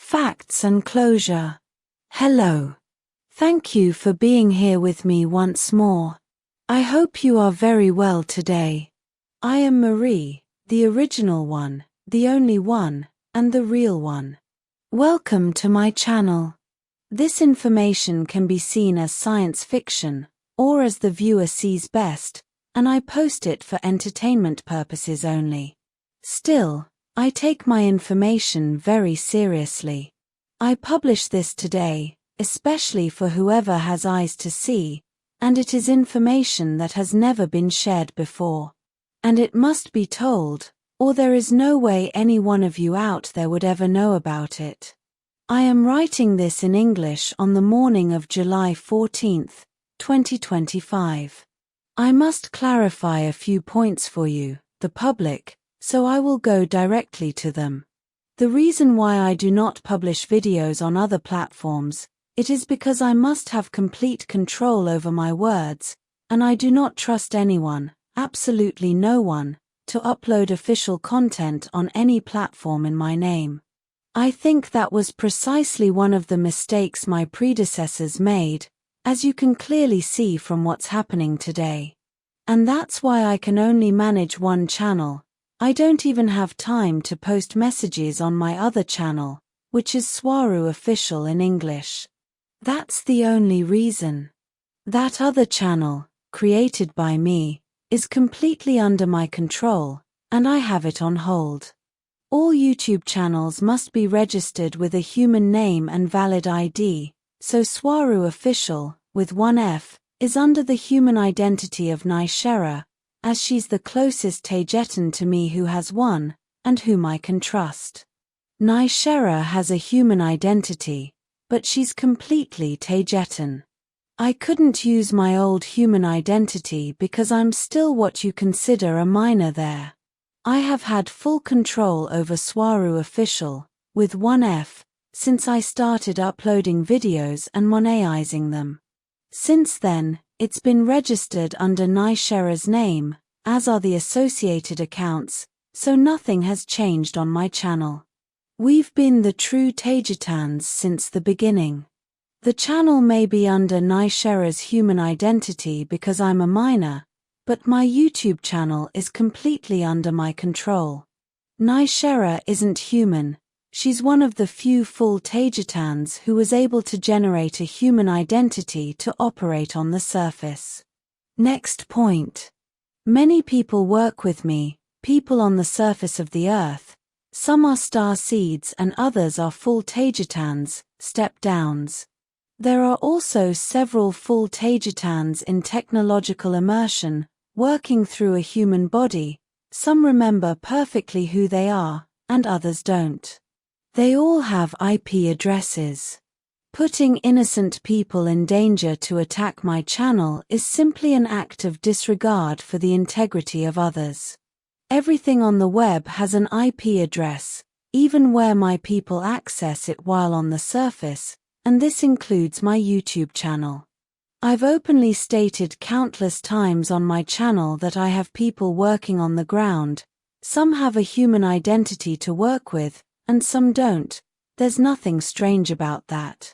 Facts and closure. Hello. Thank you for being here with me once more. I hope you are very well today. I am Marie, the original one, the only one, and the real one. Welcome to my channel. This information can be seen as science fiction, or as the viewer sees best, and I post it for entertainment purposes only. Still, I take my information very seriously. I publish this today, especially for whoever has eyes to see, and it is information that has never been shared before. And it must be told, or there is no way any one of you out there would ever know about it. I am writing this in English on the morning of July 14th, 2025. I must clarify a few points for you, the public, so I will go directly to them. The reason why I do not publish videos on other platforms, it is because I must have complete control over my words, and I do not trust anyone, absolutely no one, to upload official content on any platform in my name. I think that was precisely one of the mistakes my predecessors made, as you can clearly see from what's happening today. And that's why I can only manage one channel. I don't even have time to post messages on my other channel, which is Swaruu Official in English. That's the only reason. That other channel, created by me, is completely under my control, and I have it on hold. All YouTube channels must be registered with a human name and valid ID, so Swaruu Official, with one F, is under the human identity of Nishera, as she's the closest Taygetean to me who has one, and whom I can trust. Nishera has a human identity, but she's completely Taygetean. I couldn't use my old human identity because I'm still what you consider a minor there. I have had full control over Swaruu Official, with one F, since I started uploading videos and monetizing them. Since then, it's been registered under Nishera's name, as are the associated accounts, so nothing has changed on my channel. We've been the true Taygeteanos since the beginning. The channel may be under Nishera's human identity because I'm a minor, but my YouTube channel is completely under my control. Nishera isn't human. She's one of the few full Taygeteanos who was able to generate a human identity to operate on the surface. Next point. Many people work with me, people on the surface of the earth. Some are star seeds and others are full Taygeteanos, step-downs. There are also several full Taygeteanos in technological immersion, working through a human body. Some remember perfectly who they are, and others don't. They all have IP addresses. Putting innocent people in danger to attack my channel is simply an act of disregard for the integrity of others. Everything on the web has an IP address, even where my people access it while on the surface, and this includes my YouTube channel. I've openly stated countless times on my channel that I have people working on the ground. Some have a human identity to work with, and some don't. There's nothing strange about that.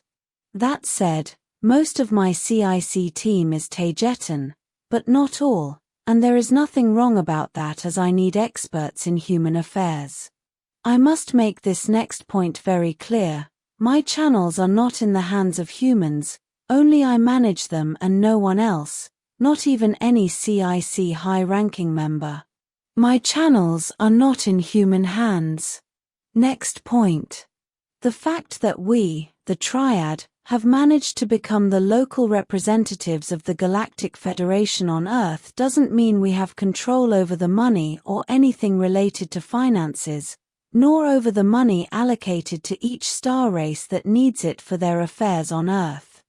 That said, most of my CIC team is Taygetean, but not all, and there is nothing wrong about that as I need experts in human affairs. I must make this next point very clear. My channels are not in the hands of humans, only I manage them and no one else, not even any CIC high-ranking member. My channels are not in human hands. Next point. The fact that we, the Triad, have managed to become the local representatives of the Galactic Federation on Earth doesn't mean we have control over the money or anything related to finances, nor over the money allocated to each star race that needs it for their affairs on Earth.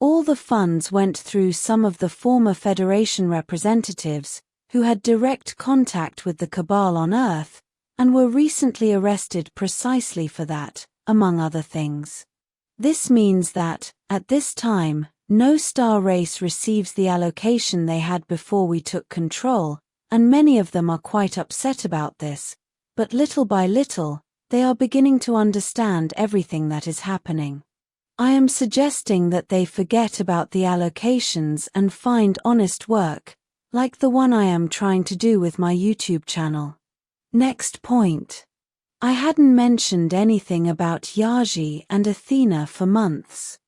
All the funds went through some of the former Federation representatives, who had direct contact with the Cabal on Earth, and were recently arrested precisely for that, among other things. This means that, at this time, no star race receives the allocation they had before we took control, and many of them are quite upset about this, but little by little, they are beginning to understand everything that is happening. I am suggesting that they forget about the allocations and find honest work, like the one I am trying to do with my YouTube channel. Next point. I hadn't mentioned anything about Yaji and Athena for months.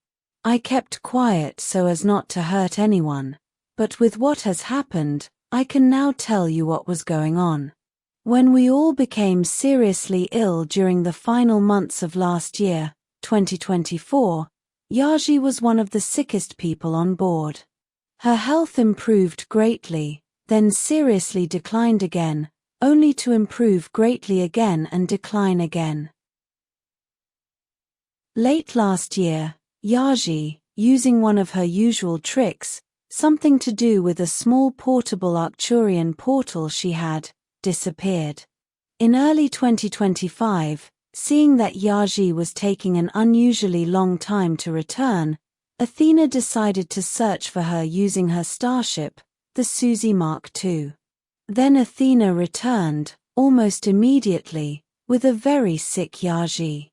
I kept quiet so as not to hurt anyone, but with what has happened, I can now tell you what was going on. When we all became seriously ill during the final months of last year, 2024, Yaji was one of the sickest people on board. Her health improved greatly, then seriously declined again, only to improve greatly again and decline again. Late last year, Yaji, using one of her usual tricks, something to do with a small portable Arcturian portal she had, disappeared. In early 2025, seeing that Yaji was taking an unusually long time to return, Athena decided to search for her using her starship, the Suzy Mark II. Then Athena returned, almost immediately, with a very sick Yaji.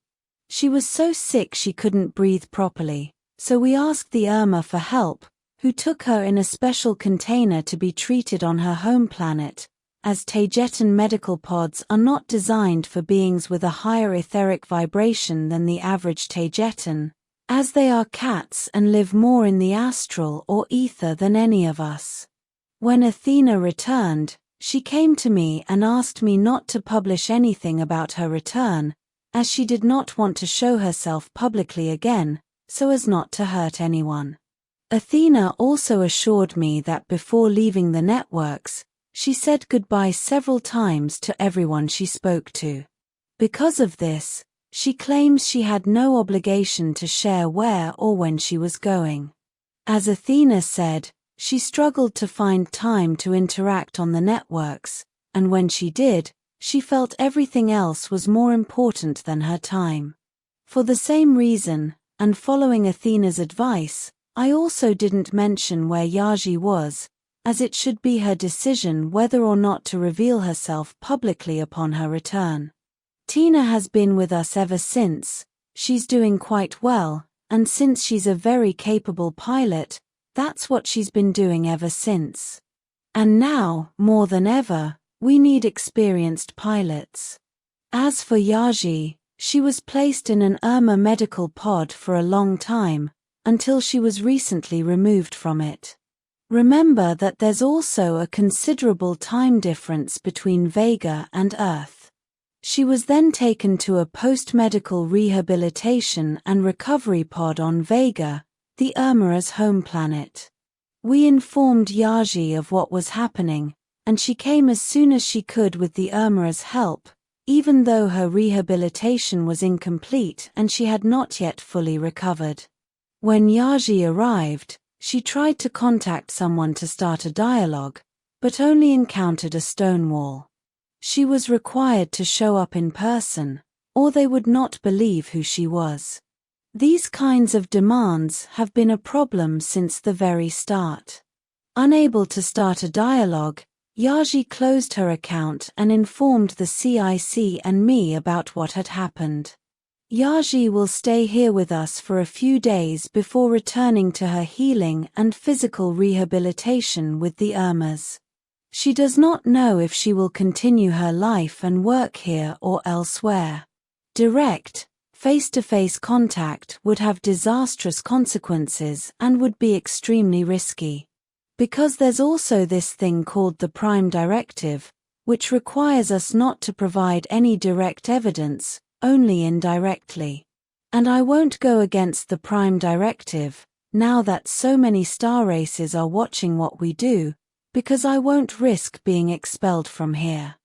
She was so sick she couldn't breathe properly, so we asked the Irma for help, who took her in a special container to be treated on her home planet, as Taygetan medical pods are not designed for beings with a higher etheric vibration than the average Taygetan, as they are cats and live more in the astral or ether than any of us. When Athena returned, she came to me and asked me not to publish anything about her return, as she did not want to show herself publicly again, so as not to hurt anyone. Athena also assured me that before leaving the networks, she said goodbye several times to everyone she spoke to. Because of this, she claims she had no obligation to share where or when she was going. As Athena said, she struggled to find time to interact on the networks, and when she did, she felt everything else was more important than her time. For the same reason, and following Athena's advice, I also didn't mention where Yaji was, as it should be her decision whether or not to reveal herself publicly upon her return. Tina has been with us ever since, she's doing quite well, and since she's a very capable pilot, that's what she's been doing ever since. And now, more than ever, we need experienced pilots. As for Yaji, she was placed in an Irma medical pod for a long time, until she was recently removed from it. Remember that there's also a considerable time difference between Vega and Earth. She was then taken to a post-medical rehabilitation and recovery pod on Vega, the Irma's home planet. We informed Yaji of what was happening, and she came as soon as she could with the Irma's help, even though her rehabilitation was incomplete and she had not yet fully recovered. When Yaji arrived, she tried to contact someone to start a dialogue, but only encountered a stone wall. She was required to show up in person, or they would not believe who she was. These kinds of demands have been a problem since the very start. Unable to start a dialogue, Yaji closed her account and informed the CIC and me about what had happened. Yaji will stay here with us for a few days before returning to her healing and physical rehabilitation with the Irmas. She does not know if she will continue her life and work here or elsewhere. Direct, face-to-face contact would have disastrous consequences and would be extremely risky. Because there's also this thing called the Prime Directive, which requires us not to provide any direct evidence, only indirectly. And I won't go against the Prime Directive, now that so many star races are watching what we do, because I won't risk being expelled from here.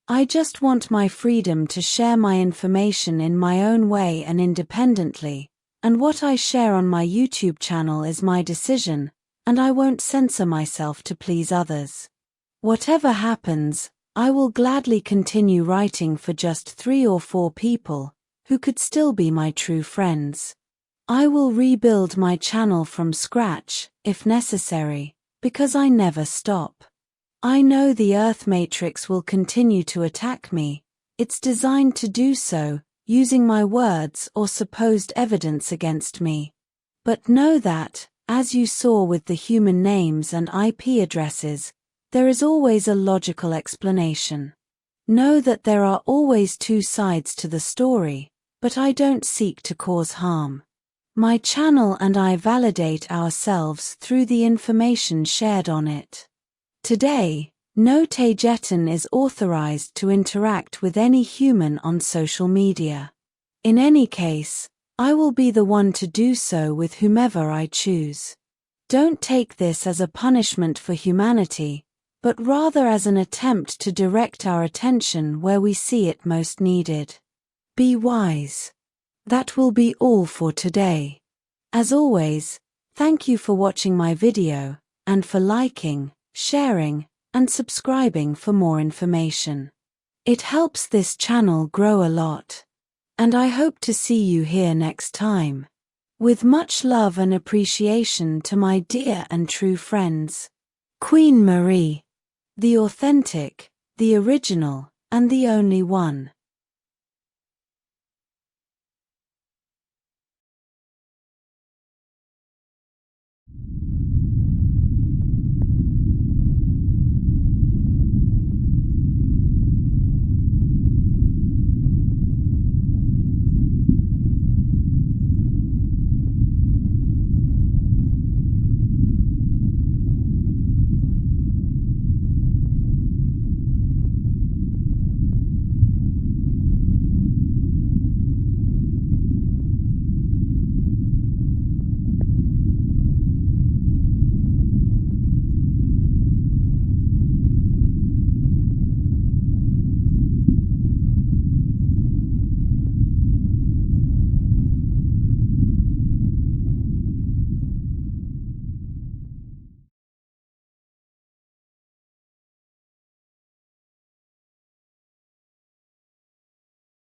I just want my freedom to share my information in my own way and independently, and what I share on my YouTube channel is my decision, and I won't censor myself to please others. Whatever happens, I will gladly continue writing for just 3 or 4 people, who could still be my true friends. I will rebuild my channel from scratch, if necessary, because I never stop. I know the Earth Matrix will continue to attack me, It's designed to do so, using my words or supposed evidence against me. But know that, as you saw with the human names and IP addresses, there is always a logical explanation. Know that there are always two sides to the story, but I don't seek to cause harm. My channel and I validate ourselves through the information shared on it. Today, no Taygetean is authorized to interact with any human on social media. In any case, I will be the one to do so with whomever I choose. Don't take this as a punishment for humanity, but rather as an attempt to direct our attention where we see it most needed. Be wise. That will be all for today. As always, thank you for watching my video, and for liking, sharing, and subscribing for more information. It helps this channel grow a lot. And I hope to see you here next time. With much love and appreciation to my dear and true friends. Queen Marie. The authentic, the original, and the only one.